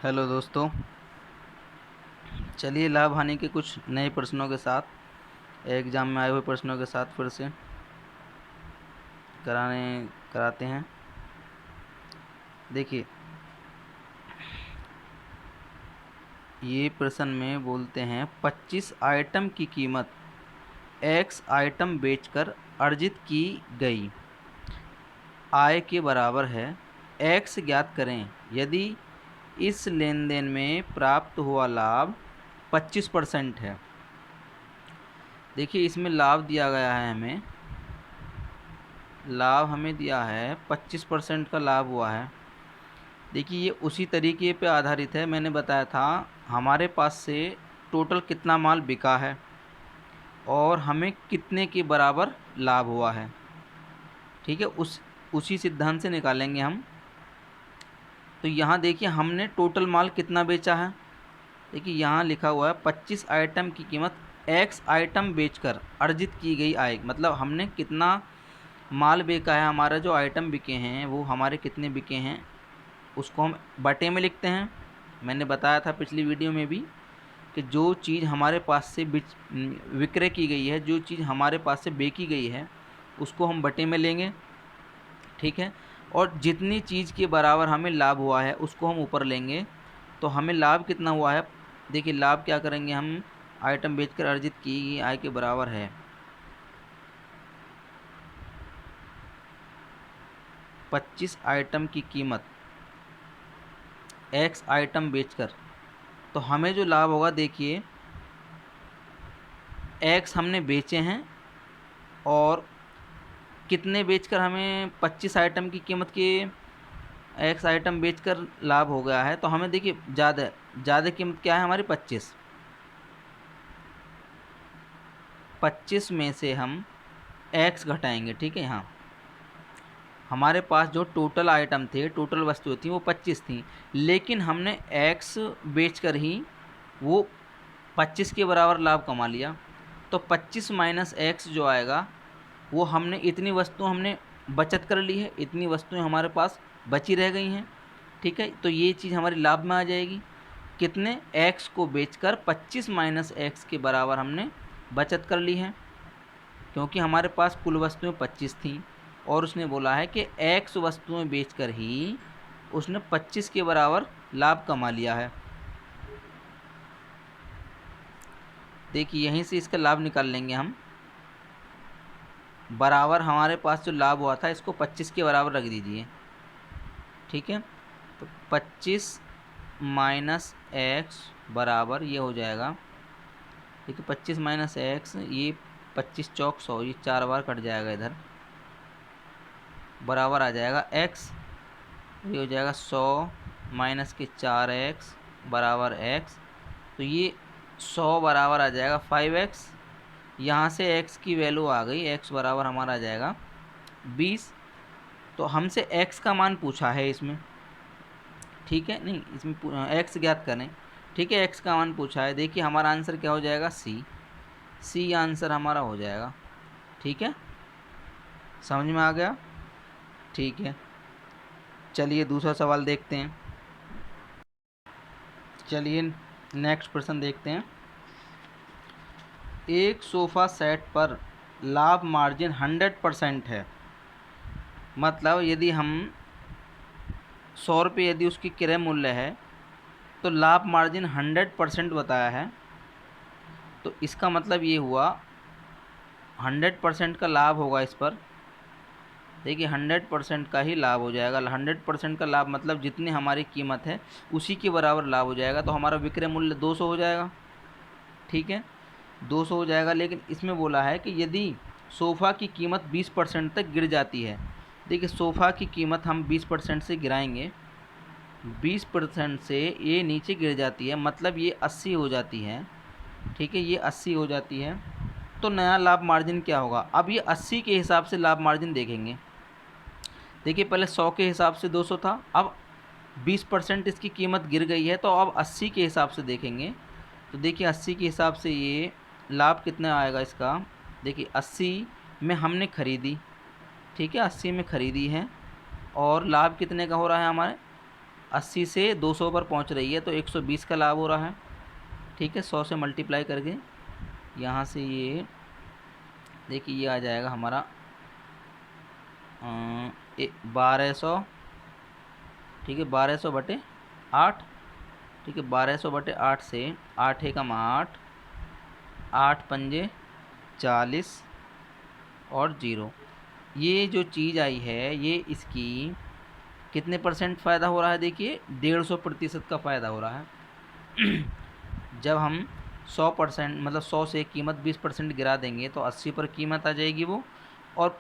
Hello दोस्तों, चलिए लाभ हानि के कुछ नए प्रश्नों के साथ एग्ज़ाम में आए हुए प्रश्नों के साथ फिर से कराते हैं। देखिए, ये प्रश्न में बोलते हैं 25 आइटम की कीमत x आइटम बेचकर अर्जित की गई आय के बराबर है। x ज्ञात करें यदि इस लेन देन में प्राप्त हुआ लाभ 25% है। देखिए, इसमें लाभ दिया गया है, हमें दिया है 25% का लाभ हुआ है। देखिए, ये उसी तरीके पे आधारित है। मैंने बताया था हमारे पास से टोटल कितना माल बिका है और हमें कितने के बराबर लाभ हुआ है। ठीक है, उसी सिद्धांत से निकालेंगे हम। तो यहाँ देखिए, हमने टोटल माल कितना बेचा है। देखिए, यहाँ लिखा हुआ है 25 आइटम की कीमत x आइटम बेचकर अर्जित की गई आय। मतलब हमने कितना माल बेचा है, हमारा जो आइटम बिके हैं वो हमारे कितने बिके हैं उसको हम बटे में लिखते हैं। मैंने बताया था पिछली वीडियो में भी कि जो चीज़ हमारे पास से विक्रय की गई है, जो चीज़ हमारे पास से बेची गई है उसको हम बटे में लेंगे। ठीक है, और जितनी चीज़ के बराबर हमें लाभ हुआ है उसको हम ऊपर लेंगे। तो हमें लाभ कितना हुआ है, देखिए लाभ क्या करेंगे हम, आइटम बेचकर अर्जित की गई आय के बराबर है 25 आइटम की कीमत x आइटम बेचकर। तो हमें जो लाभ होगा, देखिए x हमने बेचे हैं और कितने बेचकर हमें 25 आइटम की कीमत के x आइटम बेचकर लाभ हो गया है। तो हमें देखिए ज़्यादा कीमत क्या है हमारी 25 में से हम x घटाएंगे। ठीक है, यहाँ हमारे पास जो टोटल आइटम थे, टोटल वस्तुएं थी वो 25 थी, लेकिन हमने x बेचकर ही वो 25 के बराबर लाभ कमा लिया। तो 25 माइनस x जो आएगा वो हमने इतनी वस्तु हमने बचत कर ली है, इतनी वस्तुएं हमारे पास बची रह गई हैं। ठीक है, तो ये चीज़ हमारी लाभ में आ जाएगी। कितने, x को बेचकर 25 माइनस x के बराबर हमने बचत कर ली है, क्योंकि हमारे पास कुल वस्तुएं 25 थीं और उसने बोला है कि x वस्तुएं बेचकर ही उसने 25 के बराबर लाभ कमा लिया है। देखिए, यहीं से इसका लाभ निकाल लेंगे हम। बराबर हमारे पास जो लाभ हुआ था इसको 25 के बराबर रख दीजिए। ठीक है, तो 25 माइनस एक्स बराबर ये हो जाएगा। देखिए 25 माइनस एक्स, ये 25 चौक 100, ये 4 बार कट जाएगा इधर, बराबर आ जाएगा x। ये हो जाएगा 100 माइनस के 4x बराबर x। तो ये 100 बराबर आ जाएगा 5x। यहाँ से x की वैल्यू आ गई, x बराबर हमारा आ जाएगा 20। तो हमसे x का मान पूछा है इसमें। ठीक है, नहीं इसमें x ज्ञात करें। ठीक है, x का मान पूछा है। देखिए हमारा आंसर क्या हो जाएगा, सी आंसर हमारा हो जाएगा। ठीक है, समझ में आ गया। ठीक है, चलिए दूसरा सवाल देखते हैं। चलिए नेक्स्ट प्रश्न देखते हैं। एक सोफ़ा सेट पर लाभ मार्जिन 100% है। मतलब यदि हम 100 रुपये यदि उसकी क्रय मूल्य है तो लाभ मार्जिन 100% बताया है। तो इसका मतलब ये हुआ 100% का लाभ होगा इस पर। देखिए 100% का ही लाभ हो जाएगा। 100% का लाभ मतलब जितनी हमारी कीमत है उसी के बराबर लाभ हो जाएगा। तो हमारा विक्रय मूल्य 200 हो जाएगा। ठीक है, 200 हो जाएगा। लेकिन इसमें बोला है कि यदि सोफ़ा की कीमत 20% तक गिर जाती है। देखिए सोफ़ा की कीमत हम 20% से गिराएंगे, 20% से ये नीचे गिर जाती है, मतलब ये 80 हो जाती है। ठीक है, ये 80 हो जाती है। तो नया लाभ मार्जिन क्या होगा। अब ये 80 के हिसाब से लाभ मार्जिन देखेंगे। देखिए पहले 100 के हिसाब से 200 था, अब 20% इसकी कीमत गिर गई है, तो अब 80 के हिसाब से देखेंगे। तो देखिए 80 के हिसाब से ये लाभ कितना आएगा इसका। देखिए 80 में हमने ख़रीदी, ठीक है 80 में ख़रीदी है, और लाभ कितने का हो रहा है हमारे 80 से 200 पर पहुंच रही है तो 120 का लाभ हो रहा है। ठीक है, 100 से मल्टीप्लाई करके यहाँ से ये देखिए ये आ जाएगा हमारा 1200। ठीक है, 1200 बटे 8। ठीक है, 1200 बटे 8 से 8 एकम 8, 8 पंजे 40 और 0। ये जो चीज़ आई है ये इसकी कितने परसेंट फ़ायदा हो रहा है? देखिए 150% का फ़ायदा हो रहा है। जब हम 100% मतलब 100 से कीमत 20% गिरा देंगे तो 80 पर कीमत आ जाएगी वो, और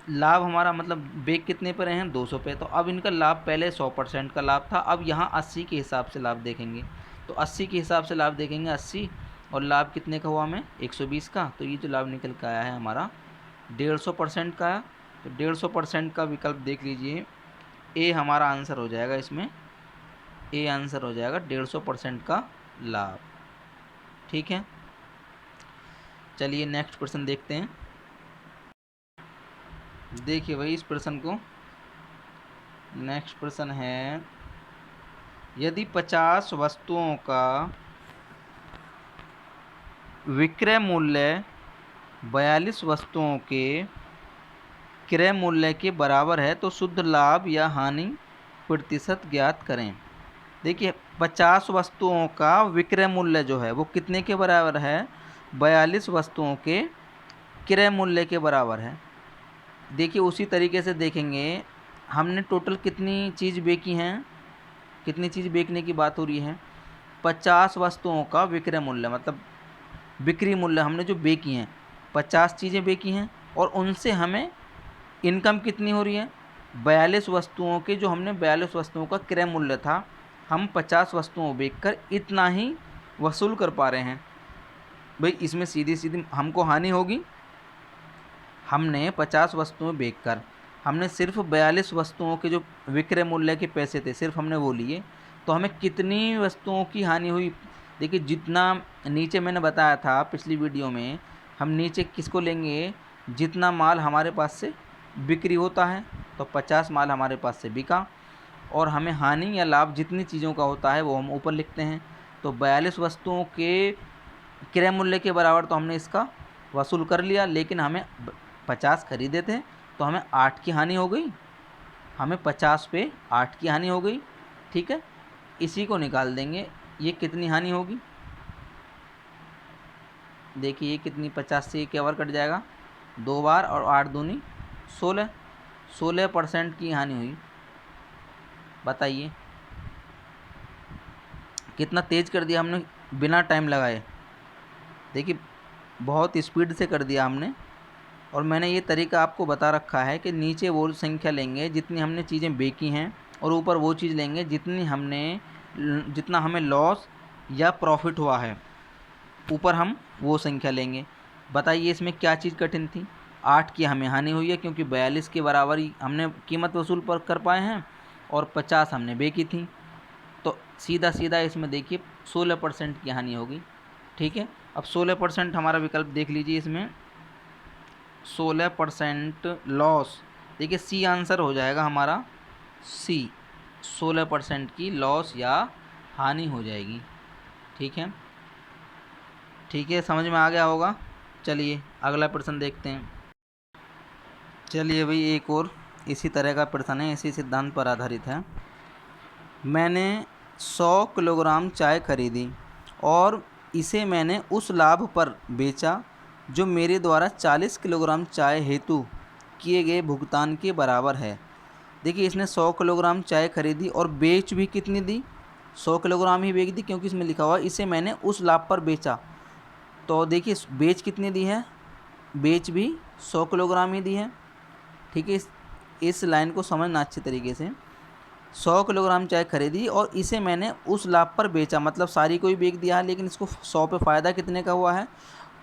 लाभ हमारा मतलब बेक कितने पर हैं? 200 पे। तो अब इनका लाभ पहले 100% का लाभ था, अब यहाँ 80 के हिसाब से लाभ देखेंगे। तो 80 के हिसाब से लाभ देखेंगे 80, और लाभ कितने का हुआ हमें? 120 का। तो ये जो लाभ निकल के आया है हमारा 150% का। तो 150% का विकल्प देख लीजिए, ए हमारा आंसर हो जाएगा इसमें। ए आंसर हो जाएगा 150% का लाभ। ठीक है, चलिए नेक्स्ट प्रश्न देखते हैं। देखिए भाई इस प्रश्न को, नेक्स्ट प्रश्न है, यदि 50 वस्तुओं का विक्रय मूल्य 42 वस्तुओं के क्रय मूल्य के बराबर है तो शुद्ध लाभ या हानि प्रतिशत ज्ञात करें। देखिए 50 वस्तुओं का विक्रय मूल्य जो है वो कितने के बराबर है? 42 वस्तुओं के क्रय मूल्य के बराबर है। देखिए उसी तरीके से देखेंगे, हमने टोटल कितनी चीज़ बेची हैं? कितनी चीज़ बेचने की बात हो रही है? 50 वस्तुओं का विक्रय मूल्य मतलब बिक्री मूल्य हमने जो बेची हैं, 50 चीज़ें बेची हैं, और उनसे हमें इनकम कितनी हो रही है? 42 वस्तुओं के, जो हमने 42 वस्तुओं का क्रय मूल्य था, हम 50 वस्तुओं बेचकर इतना ही वसूल कर पा रहे हैं। भाई इसमें सीधी सीधी हमको हानि होगी। हमने 50 वस्तुएं बेचकर हमने सिर्फ 42 वस्तुओं के जो विक्रय मूल्य के पैसे थे सिर्फ हमने वो लिए, तो हमें कितनी वस्तुओं की हानि हुई? देखिए जितना नीचे मैंने बताया था पिछली वीडियो में, हम नीचे किसको लेंगे? जितना माल हमारे पास से बिक्री होता है, तो 50 माल हमारे पास से बिका, और हमें हानि या लाभ जितनी चीज़ों का होता है वो हम ऊपर लिखते हैं। तो 42 वस्तुओं के क्रय मूल्य के बराबर तो हमने इसका वसूल कर लिया, लेकिन हमें 50 खरीदे थे तो हमें 8 की हानि हो गई। हमें 50 पे 8 की हानि हो गई। ठीक है, इसी को निकाल देंगे, ये कितनी हानि होगी? देखिए ये कितनी, 50 से क्या बार कट जाएगा? 2 बार, और 8 दूनी 16, 16% की हानि हुई। बताइए कितना तेज़ कर दिया हमने बिना टाइम लगाए। देखिए बहुत स्पीड से कर दिया हमने, और मैंने ये तरीका आपको बता रखा है कि नीचे वो संख्या लेंगे जितनी हमने चीज़ें बेची हैं, और ऊपर वो चीज़ लेंगे जितना हमें लॉस या प्रॉफिट हुआ है, ऊपर हम वो संख्या लेंगे। बताइए इसमें क्या चीज़ कठिन थी? 8 की हमें हानि हुई है क्योंकि 42 के बराबर ही हमने कीमत वसूल पर कर पाए हैं, और 50 हमने बेची थी, तो सीधा सीधा इसमें देखिए 16% की हानि होगी। ठीक है, अब 16% हमारा विकल्प देख लीजिए, इसमें 16% लॉस। देखिए सी आंसर हो जाएगा हमारा, सी 16% की लॉस या हानि हो जाएगी। ठीक है, ठीक है, समझ में आ गया होगा। चलिए अगला प्रश्न देखते हैं। चलिए भाई एक और इसी तरह का प्रश्न है, इसी सिद्धांत पर आधारित है। मैंने 100 किलोग्राम चाय खरीदी और इसे मैंने उस लाभ पर बेचा जो मेरे द्वारा 40 किलोग्राम चाय हेतु किए गए भुगतान के बराबर है। देखिए इसने 100 किलोग्राम चाय खरीदी और बेच भी कितनी दी? 100 किलोग्राम ही बेच दी, क्योंकि इसमें लिखा हुआ इसे मैंने उस लाभ पर बेचा। तो देखिए बेच कितनी दी है? बेच भी 100 किलोग्राम ही दी है। ठीक है, इस लाइन को समझना अच्छे तरीके से। 100 किलोग्राम चाय खरीदी और इसे मैंने उस लाभ पर बेचा, मतलब सारी को ही बेच दिया है, लेकिन इसको 100 पे फ़ायदा कितने का हुआ है?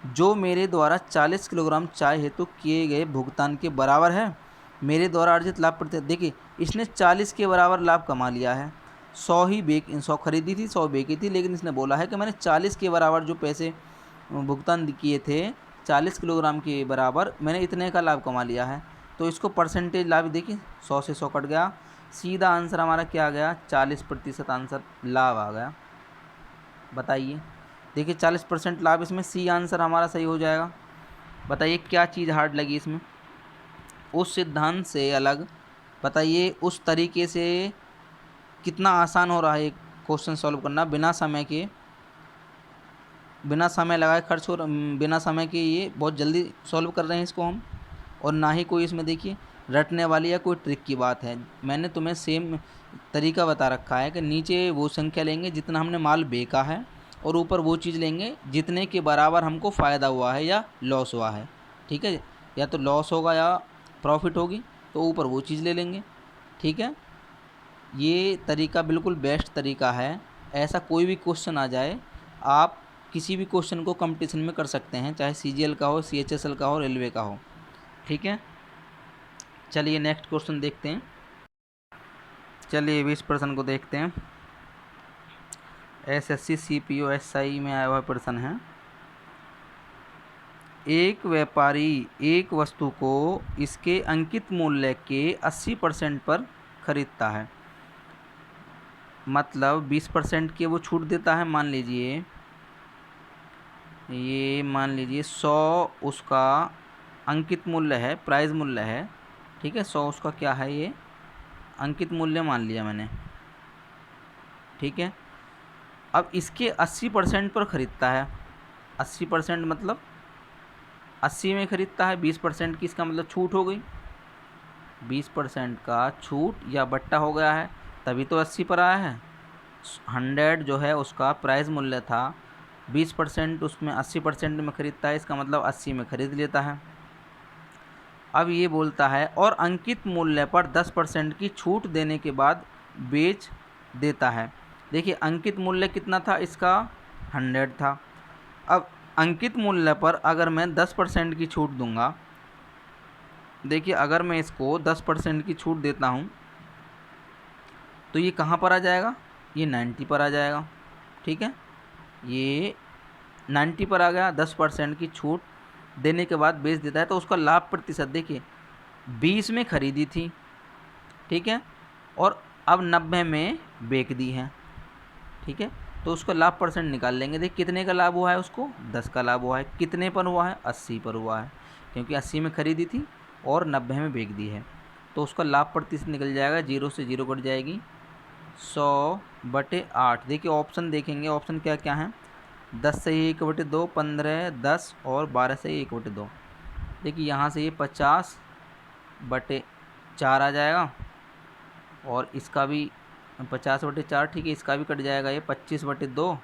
जो मेरे द्वारा 40 किलोग्राम चाय हेतु किए गए भुगतान के बराबर है। मेरे द्वारा अर्जित लाभ प्रतिशत, देखिए इसने 40 के बराबर लाभ कमा लिया है। 100 खरीदी थी, 100 बेची थी, लेकिन इसने बोला है कि मैंने 40 के बराबर जो पैसे भुगतान किए थे, 40 किलोग्राम के बराबर मैंने इतने का लाभ कमा लिया है। तो इसको परसेंटेज लाभ देखिए, 100 से 100 कट गया, सीधा आंसर हमारा क्या आ गया, 40% आंसर लाभ आ गया। बताइए, देखिए 40% लाभ, इसमें सी आंसर हमारा सही हो जाएगा। बताइए क्या चीज़ हार्ड लगी इसमें, उस सिद्धांत से अलग। बताइए उस तरीके से कितना आसान हो रहा है क्वेश्चन सॉल्व करना, बिना समय के, बिना समय लगाए खर्च हो, बिना समय के ये बहुत जल्दी सॉल्व कर रहे हैं इसको हम। और ना ही कोई इसमें देखिए रटने वाली या कोई ट्रिक की बात है। मैंने तुम्हें सेम तरीका बता रखा है कि नीचे वो संख्या लेंगे जितना हमने माल बेचा है, और ऊपर वो चीज़ लेंगे जितने के बराबर हमको फ़ायदा हुआ है या लॉस हुआ है। ठीक है, या तो लॉस होगा या प्रॉफिट होगी, तो ऊपर वो चीज़ ले लेंगे। ठीक है, ये तरीका बिल्कुल बेस्ट तरीका है। ऐसा कोई भी क्वेश्चन आ जाए, आप किसी भी क्वेश्चन को कंपटीशन में कर सकते हैं, चाहे CGL का हो, CHSL का हो, रेलवे का हो। ठीक है, चलिए नेक्स्ट क्वेश्चन देखते हैं। चलिए 20% को देखते हैं। SSC CPO SI में आया हुआ प्रश्न है। एक व्यापारी एक वस्तु को इसके अंकित मूल्य के 80% पर खरीदता है, मतलब 20% के वो छूट देता है। मान लीजिए ये, मान लीजिए 100 उसका अंकित मूल्य है, प्राइस मूल्य है। ठीक है, 100 उसका क्या है, ये अंकित मूल्य मान लिया मैंने। ठीक है, अब इसके 80% पर ख़रीदता है। 80% मतलब 80 में ख़रीदता है, 20% की इसका मतलब छूट हो गई। 20% का छूट या बट्टा हो गया है, तभी तो 80 पर आया है। 100 जो है उसका प्राइस मूल्य था, 20% उसमें 80% में ख़रीदता है, इसका मतलब 80 में ख़रीद लेता है। अब ये बोलता है और अंकित मूल्य पर 10% की छूट देने के बाद बेच देता है। देखिए अंकित मूल्य कितना था इसका, 100 था। अब अंकित मूल्य पर अगर मैं 10% की छूट दूंगा, देखिए अगर मैं इसको 10% की छूट देता हूँ तो ये कहाँ पर आ जाएगा, ये 90 पर आ जाएगा। ठीक है, ये 90 पर आ गया। 10% की छूट देने के बाद बेच देता है, तो उसका लाभ प्रतिशत देखिए 20 में ख़रीदी थी, ठीक है, और अब 90 में बेच दी है। ठीक है, तो उसका लाभ परसेंट निकाल लेंगे। देख कितने का लाभ हुआ है, उसको 10 का लाभ हुआ है। कितने पर हुआ है, 80 पर हुआ है, क्योंकि 80 में ख़रीदी थी और 90 में बेच दी है। तो उसका लाभ प्रतिशत निकल जाएगा, 0 से 0 कट जाएगी, 100/8। देखिए ऑप्शन देखेंगे, ऑप्शन क्या क्या है, 10 से 1/2, 15, 10 और 12 से 1/2। देखिए यहाँ से ये 50/4 आ जाएगा, और इसका भी 50/4, ठीक है, इसका भी कट जाएगा, ये 25/2।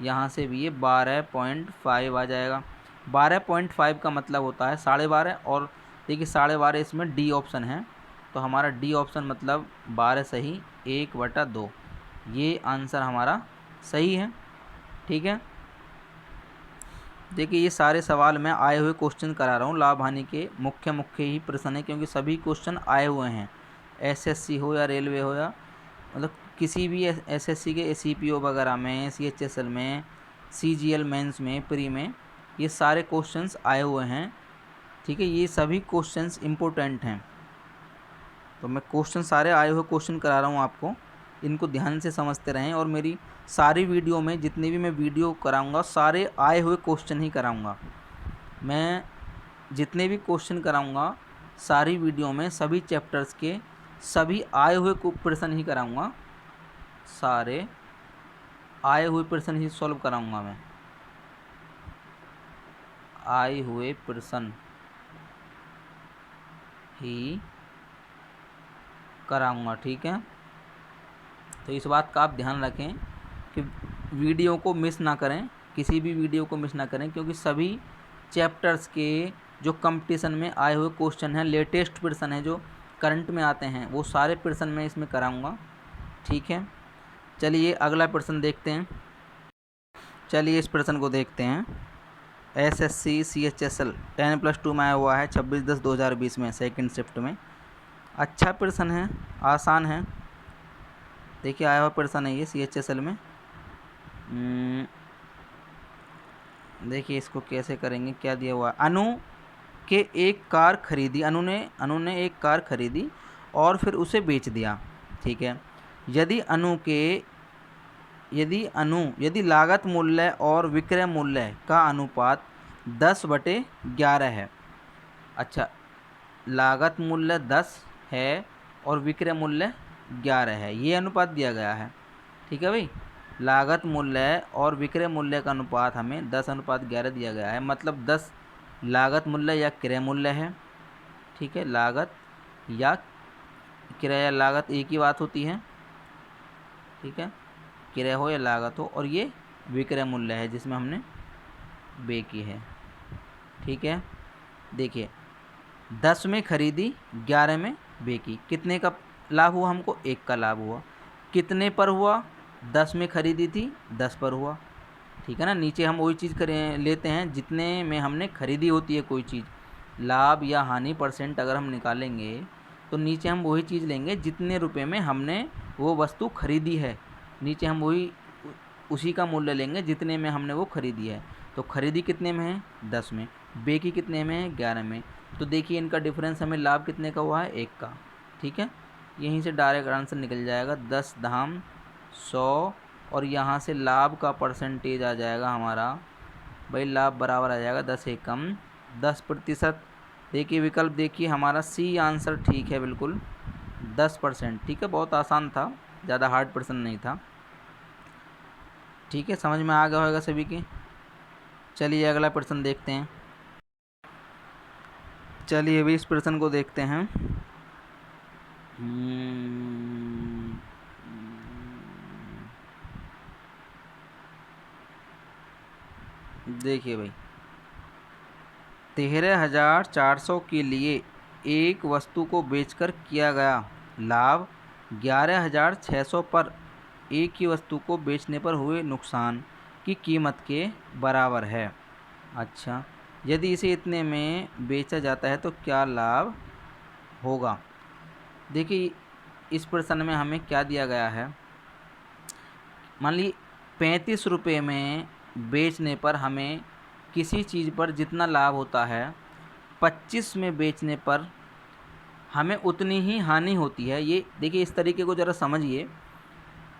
यहाँ से भी ये 12.5 आ जाएगा। 12.5 का मतलब होता है 12.5, और देखिए 12.5 इसमें डी ऑप्शन है, तो हमारा डी ऑप्शन मतलब 12 सही 1/2, ये आंसर हमारा सही है। ठीक है, देखिए ये सारे सवाल मैं आए हुए क्वेश्चन करा रहा हूँ, लाभ हानि के मुख्य ही प्रश्न है, क्योंकि सभी क्वेश्चन आए हुए हैं। SSC हो या रेलवे हो, या मतलब किसी भी SSC के CPO वगैरह में, CHSL में, CGL मेंस में, प्री में, ये सारे क्वेश्चंस आए हुए हैं। ठीक है, ये सभी क्वेश्चंस इम्पोर्टेंट हैं, तो मैं क्वेश्चन सारे आए हुए क्वेश्चन करा रहा हूँ आपको, इनको ध्यान से समझते रहें। और मेरी सारी वीडियो में जितनी भी मैं वीडियो कराऊंगा, सारे आए हुए क्वेश्चन ही कराऊंगा। मैं जितने भी क्वेश्चन कराऊंगा सारी वीडियो में, सभी चैप्टर्स के सभी आए हुए प्रश्न ही कराऊंगा, सारे आए हुए प्रश्न ही सॉल्व कराऊंगा मैं, आए हुए प्रश्न ही कराऊंगा। ठीक है, तो इस बात का आप ध्यान रखें कि वीडियो को मिस ना करें, किसी भी वीडियो को मिस ना करें, क्योंकि सभी चैप्टर्स के जो कंपटीशन में आए हुए क्वेश्चन हैं, लेटेस्ट प्रश्न हैं जो करंट में आते हैं, वो सारे प्रश्न मैं इसमें कराऊंगा। ठीक है, चलिए अगला प्रश्न देखते हैं। चलिए इस प्रश्न को देखते हैं। SSC CHSL 10+2 में आया हुआ है 26/10/2020 में, सेकंड शिफ्ट में। अच्छा प्रश्न है, आसान है। देखिए आया हुआ प्रश्न है ये CHSL में। देखिए इसको कैसे करेंगे, क्या दिया हुआ है। अनु के एक कार खरीदी, अनु ने एक कार खरीदी और फिर उसे बेच दिया, ठीक है। यदि लागत मूल्य और विक्रय मूल्य का अनुपात 10/11 है। अच्छा, लागत मूल्य 10 है और विक्रय मूल्य 11 है, ये अनुपात दिया गया है, ठीक है भाई। लागत मूल्य और विक्रय मूल्य का अनुपात हमें 10:11 दिया गया है, मतलब 10 लागत मूल्य या क्रय मूल्य है, ठीक है। लागत या क्रय या लागत एक ही बात होती है, ठीक है, क्रय हो या लागत हो। और ये विक्रय मूल्य है जिसमें हमने बे की है, ठीक है। देखिए 10 में खरीदी, 11 में बेची, कितने का लाभ हुआ हमको? 1 का लाभ हुआ। कितने पर हुआ? 10 में खरीदी थी, 10 पर हुआ, ठीक है ना। नीचे हम वही चीज़ करें लेते हैं जितने में हमने खरीदी होती है कोई चीज़। लाभ या हानि परसेंट अगर हम निकालेंगे तो नीचे हम वही चीज़ लेंगे जितने रुपए में हमने वो वस्तु खरीदी है, नीचे हम वही उसी का मूल्य लेंगे जितने में हमने वो खरीदी है। तो खरीदी कितने में है? 10 में। बेची कितने में है? 11 में। तो देखिए इनका डिफरेंस हमें लाभ कितने का हुआ है? 1 का, ठीक है। यहीं से डायरेक्ट आंसर निकल जाएगा 10 धाम 100, और यहाँ से लाभ का परसेंटेज आ जाएगा हमारा, भाई लाभ बराबर आ जाएगा 10 एकम 10%। देखिए विकल्प देखिए हमारा सी आंसर ठीक है, बिल्कुल 10%, ठीक है। बहुत आसान था, ज़्यादा हार्ड प्रश्न नहीं था, ठीक है। समझ में आ गया होगा सभी के। चलिए अगला प्रश्न देखते हैं। चलिए अभी इस प्रश्न को देखते हैं। देखिए भाई 13,400 के लिए एक वस्तु को बेचकर किया गया लाभ 11,600 पर एक ही वस्तु को बेचने पर हुए नुकसान की कीमत के बराबर है। अच्छा, यदि इसे इतने में बेचा जाता है तो क्या लाभ होगा? देखिए इस प्रश्न में हमें क्या दिया गया है, मान ली 35 रुपये में बेचने पर हमें किसी चीज़ पर जितना लाभ होता है 25 में बेचने पर हमें उतनी ही हानि होती है। ये देखिए इस तरीके को ज़रा समझिए।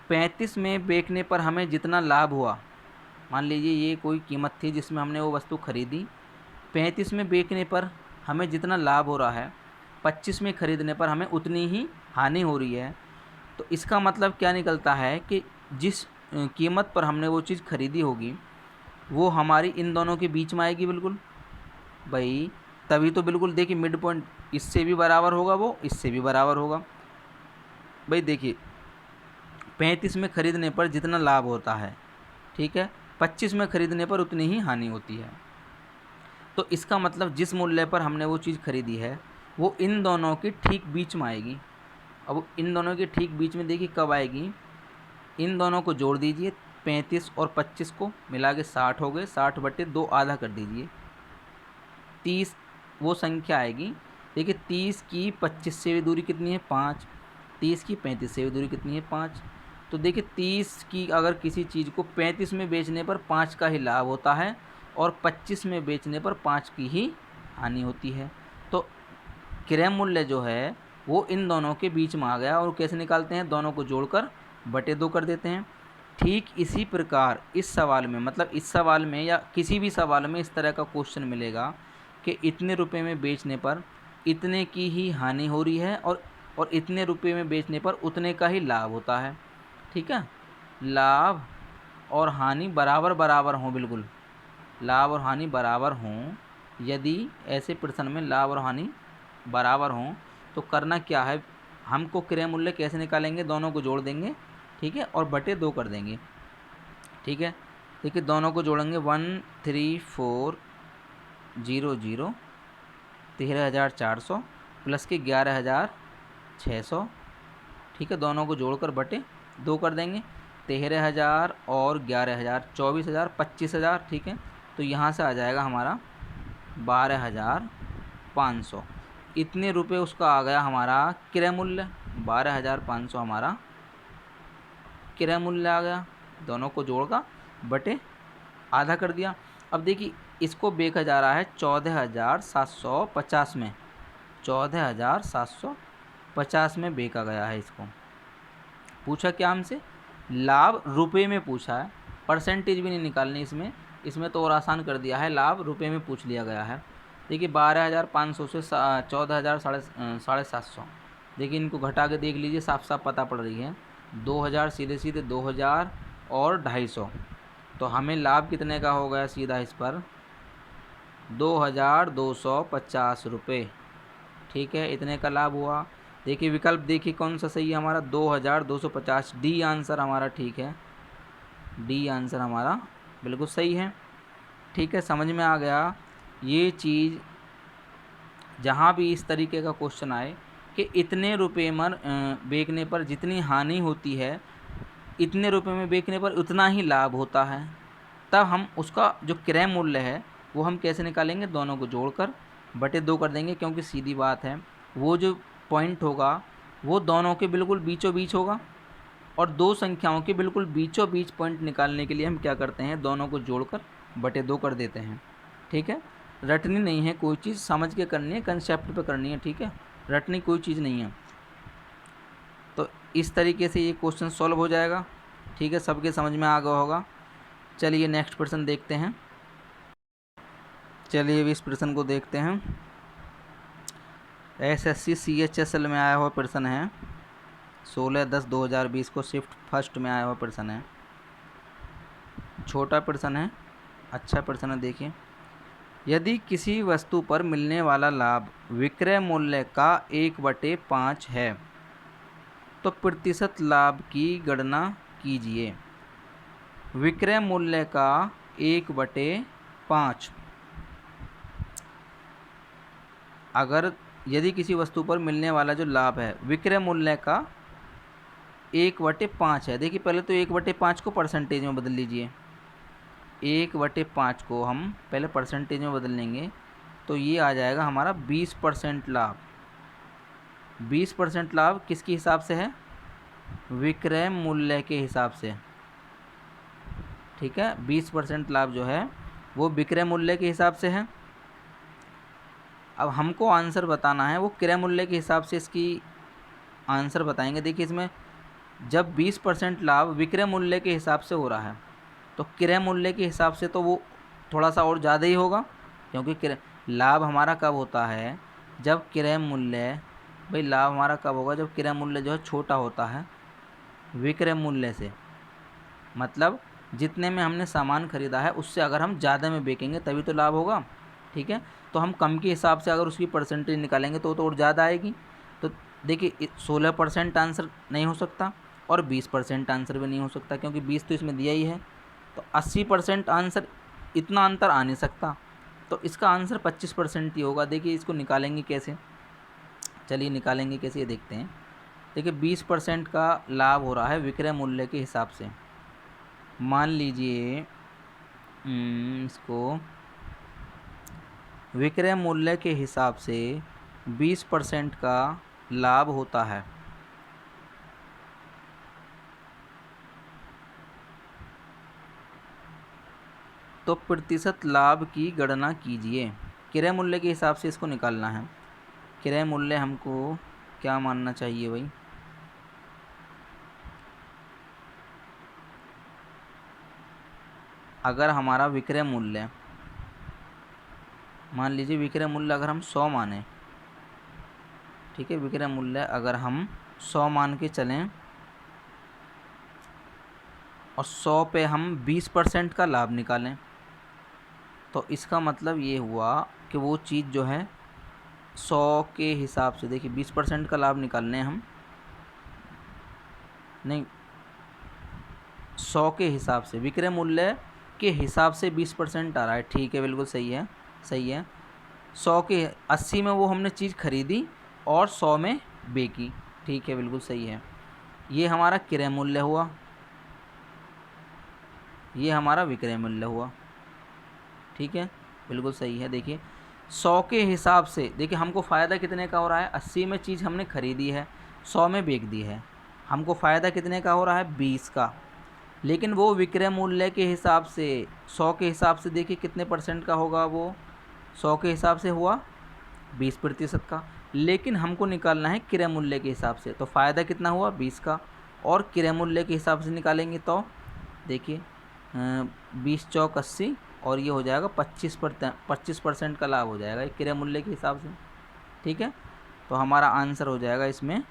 35 में बेचने पर हमें जितना लाभ हुआ, मान लीजिए ये कोई कीमत थी जिसमें हमने वो वस्तु खरीदी, 35 में बेचने पर हमें जितना लाभ हो रहा है 25 में ख़रीदने पर हमें उतनी ही हानि हो रही है। तो इसका मतलब क्या निकलता है कि जिस कीमत पर हमने वो चीज़ खरीदी होगी वो हमारी इन दोनों के बीच में आएगी, बिल्कुल भाई, तभी तो बिल्कुल देखिए मिड पॉइंट इससे भी बराबर होगा, वो इससे भी बराबर होगा। भाई देखिए 35 में ख़रीदने पर जितना लाभ होता है, ठीक है, 25 में ख़रीदने पर उतनी ही हानि होती है। तो इसका मतलब जिस मूल्य पर हमने वो चीज़ खरीदी है वो इन दोनों के ठीक बीच में आएगी। अब इन दोनों के ठीक बीच में देखिए कब आएगी, इन दोनों को जोड़ दीजिए, 35 और 25 को मिला के 60 हो गए, 60/2 आधा कर दीजिए, 30 वो संख्या आएगी। देखिए 30 की 25 से भी दूरी कितनी है? 5। 30 की 35 से भी दूरी कितनी है? 5। तो देखिए 30 की अगर किसी चीज़ को 35 में बेचने पर 5 का ही लाभ होता है और 25 में बेचने पर 5 की ही हानि होती है। तो क्रय मूल्य जो है वो इन दोनों के बीच में आ गया, और कैसे निकालते हैं? दोनों को जोड़कर बटे 2 कर देते हैं। ठीक इसी प्रकार इस सवाल में, मतलब इस सवाल में या किसी भी सवाल में इस तरह का क्वेश्चन मिलेगा कि इतने रुपए में बेचने पर इतने की ही हानि हो रही है और इतने रुपए में बेचने पर उतने का ही लाभ होता है, ठीक है। लाभ और हानि बराबर बराबर हों, बिल्कुल लाभ और हानि बराबर हों। यदि ऐसे प्रश्न में लाभ और हानि बराबर हों तो करना क्या है, हमको क्रय मूल्य कैसे निकालेंगे? दोनों को जोड़ देंगे, ठीक है, और बटे 2 कर देंगे, ठीक है। देखिए दोनों को जोड़ेंगे 13400 13,400 प्लस के 11,600, ठीक है, दोनों को जोड़कर बटे 2 कर देंगे। 13,000 और 11,000 24,000 25,000, ठीक है। तो यहाँ से आ जाएगा हमारा 12,500। इतने रुपए उसका आ गया हमारा क्रय मूल्य, 12,500 हमारा क्रय मूल्य आ गया। दोनों को जोड़कर बटे आधा कर दिया। अब देखिए इसको बेचा जा रहा है 14,750 में, 14,750 50 में बेचा गया है। इसको पूछा क्या हमसे, लाभ रुपए में पूछा है, परसेंटेज भी नहीं निकालनी इसमें, इसमें तो और आसान कर दिया है, लाभ रुपए में पूछ लिया गया है। देखिए 12,500 से 14,000 साढ़े 700, देखिए इनको घटा के देख लीजिए, साफ साफ पता पड़ रही है, 2,000 सीधे सीधे 2,000 और 250, तो हमें लाभ कितने का हो गया सीधा इस पर 2,250 रुपये। ठीक है, इतने का लाभ हुआ। देखिए विकल्प देखिए कौन सा सही है हमारा, 2,250, डी आंसर हमारा ठीक है, डी आंसर हमारा बिल्कुल सही है। ठीक है, समझ में आ गया। ये चीज़ जहाँ भी इस तरीके का क्वेश्चन आए कि इतने रुपए में बेचने पर जितनी हानि होती है, इतने रुपए में बेचने पर उतना ही लाभ होता है, तब हम उसका जो क्रय मूल्य है वो हम कैसे निकालेंगे, दोनों को जोड़कर बटे 2 कर देंगे, क्योंकि सीधी बात है वो जो पॉइंट होगा वो दोनों के बिल्कुल बीचों बीच होगा, और दो संख्याओं के बिल्कुल बीचों बीच पॉइंट निकालने के लिए हम क्या करते हैं, दोनों को जोड़कर बटे 2 कर देते हैं। ठीक है, रटनी नहीं है कोई चीज़, समझ के करनी है, कंसेप्ट पे करनी है। ठीक है, रटनी कोई चीज़ नहीं है। तो इस तरीके से ये क्वेश्चन सॉल्व हो जाएगा। ठीक है, सबके समझ में आ गया होगा। चलिए नेक्स्ट प्रश्न देखते हैं। चलिए इस प्रश्न को देखते हैं। SSC CHSL में आया हुआ प्रश्न है, 16/10/2020 को शिफ्ट फर्स्ट में आया हुआ प्रश्न है। छोटा प्रश्न है, अच्छा प्रश्न है। देखिए, यदि किसी वस्तु पर मिलने वाला लाभ विक्रय मूल्य का 1/5 है तो प्रतिशत लाभ की गणना कीजिए। विक्रय मूल्य का 1/5, अगर यदि किसी वस्तु पर मिलने वाला जो लाभ है विक्रय मूल्य का 1/5 है। देखिए पहले तो 1/5 को परसेंटेज में बदल लीजिए, 1/5 को हम पहले परसेंटेज में बदल लेंगे तो ये आ जाएगा हमारा 20% लाभ। 20% लाभ किसके हिसाब से है, विक्रय मूल्य के हिसाब से। ठीक है, 20% लाभ जो है वो विक्रय मूल्य के हिसाब से है। अब हमको आंसर बताना है, वो क्रय मूल्य के हिसाब से इसकी आंसर बताएंगे। देखिए इसमें जब 20% लाभ विक्रय मूल्य के हिसाब से हो रहा है तो क्रय मूल्य के हिसाब से तो वो थोड़ा सा और ज़्यादा ही होगा, क्योंकि लाभ हमारा कब होता है, जब क्रय मूल्य, भाई लाभ हमारा कब होगा, जब क्रय मूल्य जो है छोटा होता है विक्रय मूल्य से। मतलब जितने में हमने सामान खरीदा है उससे अगर हम ज़्यादा में बेचेंगे तभी तो लाभ होगा। ठीक है, तो हम कम के हिसाब से अगर उसकी परसेंटेज निकालेंगे तो और ज़्यादा आएगी। तो देखिए 16% आंसर नहीं हो सकता और 20% आंसर भी नहीं हो सकता, क्योंकि 20 तो इसमें दिया ही है। तो 80% आंसर, इतना अंतर आ नहीं सकता, तो इसका आंसर 25% ही होगा। देखिए इसको निकालेंगे कैसे, चलिए निकालेंगे कैसे ये देखते हैं। देखिए 20% का लाभ हो रहा है विक्रय मूल्य के हिसाब से। मान लीजिए इसको विक्रय मूल्य के हिसाब से 20% का लाभ होता है, तो प्रतिशत लाभ की गणना कीजिए। क्रय मूल्य के हिसाब से इसको निकालना है। क्रय मूल्य हमको क्या मानना चाहिए भाई, अगर हमारा विक्रय मूल्य, मान लीजिए विक्रय मूल्य अगर हम 100 माने, ठीक है, विक्रय मूल्य अगर हम 100 मान के चलें और 100 पे हम 20% का लाभ निकालें, तो इसका मतलब ये हुआ कि वो चीज़ जो है 100 के हिसाब से, देखिए 20% का लाभ निकालने हम, नहीं 100 के हिसाब से, विक्रय मूल्य के हिसाब से 20% आ रहा है। ठीक है, बिल्कुल सही है, सही है। 100 के 80 में वो हमने चीज़ खरीदी और 100 में बेची। ठीक है, बिल्कुल सही है। ये हमारा क्रय मूल्य हुआ, ये हमारा विक्रय मूल्य हुआ। ठीक है, बिल्कुल सही है। देखिए 100 के हिसाब से, देखिए हमको फ़ायदा कितने का हो रहा है, 80 में चीज़ हमने खरीदी है, 100 में बेच दी है, हमको फ़ायदा कितने का हो रहा है, 20 का। लेकिन वो विक्रय मूल्य के हिसाब से 100 के हिसाब से देखिए कितने % का होगा, वो 100 के हिसाब से हुआ 20% का। लेकिन हमको निकालना है क्रय मूल्य के हिसाब से। तो फ़ायदा कितना हुआ 20 का, और क्रय मूल्य के हिसाब से निकालेंगे तो देखिए 20 चौक 80, और ये हो जाएगा 25% का लाभ हो जाएगा क्रय मूल्य के हिसाब से। ठीक है, तो हमारा आंसर हो जाएगा इसमें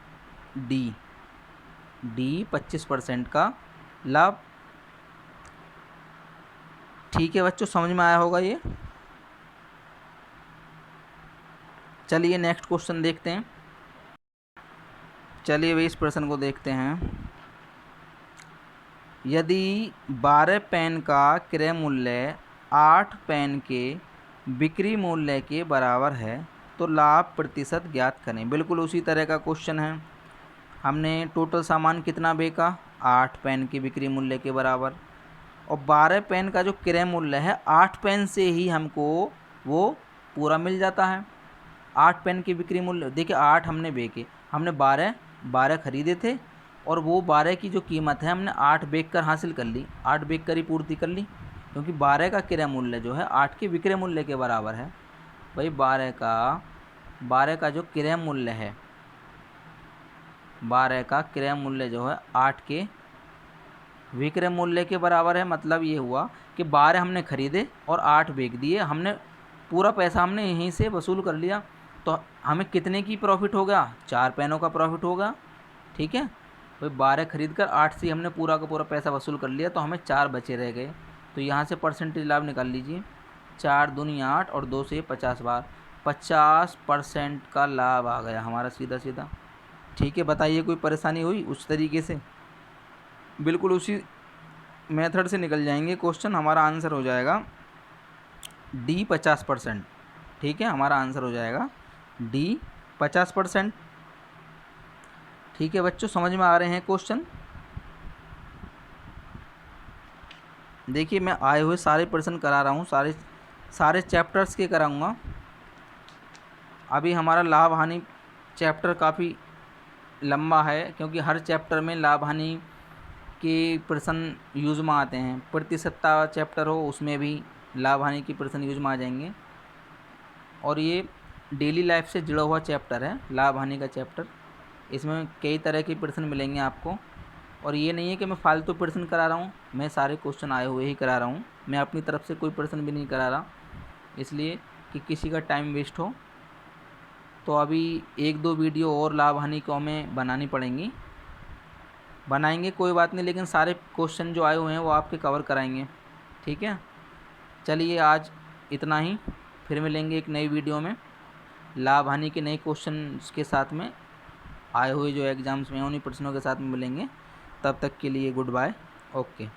डी 25% का लाभ। ठीक है बच्चों, समझ में आया होगा ये। चलिए नेक्स्ट क्वेश्चन देखते हैं। चलिए भाई इस प्रश्न को देखते हैं। यदि 12 पेन का क्रय मूल्य 8 पेन के बिक्री मूल्य के बराबर है तो लाभ प्रतिशत ज्ञात करें। बिल्कुल उसी तरह का क्वेश्चन है। हमने टोटल सामान कितना बेचा, 8 पेन के बिक्री मूल्य के बराबर, और 12 पेन का जो क्रय मूल्य है 8 पेन से ही हमको वो पूरा मिल जाता है। 8 पेन की बिक्री मूल्य देखिए 8 हमने बेचे, हमने 12 खरीदे थे, और वो 12 की जो कीमत है हमने 8 बेच कर हासिल कर ली, 8 बेच कर ही पूर्ति कर ली, क्योंकि 12 का क्रय मूल्य जो है 8 के विक्रय मूल्य के बराबर है। भाई 12 का जो क्रय मूल्य है, 12 का क्रय मूल्य जो है 8 के विक्रय मूल्य के बराबर है। मतलब ये हुआ कि 12 हमने खरीदे और 8 बेच दिए, हमने पूरा पैसा हमने यहीं से वसूल कर लिया। तो हमें कितने की प्रॉफिट हो गया, 4 पेनों का प्रॉफिट होगा। ठीक है, भाई 12 खरीद कर 8 से हमने पूरा का पूरा पैसा वसूल कर लिया, तो हमें 4 बचे रह गए। तो यहाँ से परसेंटेज लाभ निकाल लीजिए, 4 दूनी 8 और 2 से 50 बार, 50% का लाभ आ गया हमारा सीधा सीधा। ठीक है, बताइए कोई परेशानी हुई उस तरीके से? बिल्कुल उसी मेथड से निकल जाएंगे क्वेश्चन। हमारा आंसर हो जाएगा डी 50%। ठीक है, हमारा आंसर हो जाएगा डी 50%। ठीक है बच्चों, समझ में आ रहे हैं क्वेश्चन? देखिए मैं आए हुए सारे प्रश्न करा रहा हूँ, सारे चैप्टर्स के कराऊँगा। अभी हमारा लाभ हानि चैप्टर काफ़ी लंबा है, क्योंकि हर चैप्टर में लाभ हानि के प्रश्न यूज़ में आते हैं। प्रतिशतता चैप्टर हो उसमें भी लाभ हानि के प्रश्न यूज़ में आ जाएंगे, और ये डेली लाइफ से जुड़ा हुआ चैप्टर है लाभ हानि का चैप्टर। इसमें कई तरह के प्रश्न मिलेंगे आपको, और ये नहीं है कि मैं फालतू प्रश्न करा रहा हूँ, मैं सारे क्वेश्चन आए हुए ही करा रहा हूँ। मैं अपनी तरफ से कोई प्रश्न भी नहीं करा रहा, इसलिए कि किसी का टाइम वेस्ट हो। तो अभी 1-2 वीडियो और लाभ हानि को हमें बनानी पड़ेंगी, बनाएंगे कोई बात नहीं, लेकिन सारे क्वेश्चन जो आए हुए हैं वो आपके कवर कराएंगे। ठीक है, चलिए आज इतना ही, फिर मिलेंगे एक नई वीडियो में लाभ हानि के नए क्वेश्चन के साथ में, आए हुए जो एग्ज़ाम्स में उन्हीं प्रश्नों के साथ में मिलेंगे। तब तक के लिए गुड बाय, ओके।